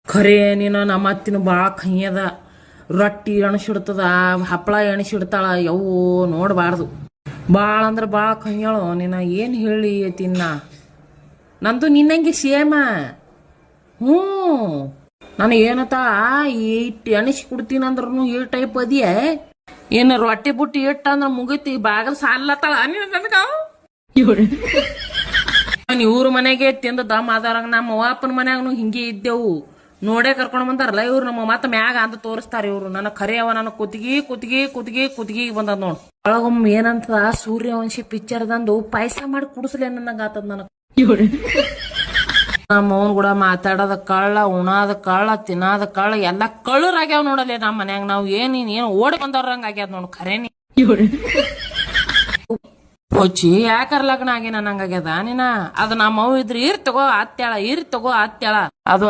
ಖರೆ ನೀನು ನಮ್ಮ ಅತ್ತಿನ ಭಾಳ ಕೈಯದ ರೊಟ್ಟಿ ಎಣಸಿಡ್ತದ ಹಪ್ಪಳ ಎಣಸಿಡ್ತಾಳ ಯವು ನೋಡಬಾರ್ದು ಭಾಳ ಅಂದ್ರೆ ಭಾಳ ಕೈಯಳು ನೀನು ಏನು ಹೇಳಿ ತಿನ್ನ ನಂದು ನಿನ್ನಂಗೆ ಸೇಮ ಹ್ಞೂ ನಾನು ಏನತ್ತ ಇಟ್ಟು ಎಣಸಿ ಕೊಡ್ತೀನಿ ಅಂದ್ರೂ ಈ ಟೈಪ್ ಅದಿಯ ಏನು ರೊಟ್ಟಿ ಬುಟ್ಟಿ ಇಟ್ಟ ಅಂದ್ರೆ ಮುಗಿತಿ ಬಾಗಲ್ ಸಾಲತ್ತಾಳ ನೀನು ನನಗ ಇವ್ರ ಮನೆಗೆ ತಿಂದ ದಮ್ ಆದವ್ರಂಗ ನಮ್ಮ ಅಪ್ಪನ ಮನ್ಯಾಗನು ಹಿಂಗೆ ಇದ್ದೆವು ನೋಡೇ ಕರ್ಕೊಂಡ್ ಬಂದಾರಲ್ಲ ಇವ್ರು ನಮ್ಮ ಮತ್ತ ಮ್ಯಾಗ ಅಂತ ತೋರಿಸ್ತಾರ ಇವ್ರು ನನ್ನ ಕರೆಯವ ನನ್ನ ಕುತ್ತಿಗೆ ಬಂದದ್ ನೋಡ್ ಒಳಗೊಮ್ಮೆ ಏನಂತ ಸೂರ್ಯವಂಶಿ ಪಿಕ್ಚರ್ದಂದು ಪಾಯಸ ಮಾಡಿ ಕುಡಿಸ್ಲೆ ನನಗ ಆತದ ನನಗ ನಮ್ಮ ಅವನ್ ಕೂಡ ಮಾತಾಡೋದ ಕಳ್ಳ ಉಣಾದ ಕಳ್ಳ ತಿನ್ನಾದ ಕಳ್ಳ ಎಲ್ಲಾ ಕಳ್ಳರಾಗ್ಯಾವ ನೋಡಲೆ ನಮ್ಮ ಮನ್ಯಾಗ ನಾವ್ ಏನ್ ಓಡಿ ಬಂದವ್ರಂಗ ಆಗ್ಯಾದ ನೋಡ್ ಖರೇನಿ ಹೊಚ್ಚಿ ಯಾಕರ್ ಲಗ್ನ ಆಗಿ ನಂಗಾಗ್ಯದ ನೀನ ಅದ ನಮ್ಮ ಅವ್ ಇದ್ರ ಇರ್ ತಗೋ ಅತ್ಯಾಳ ಅದು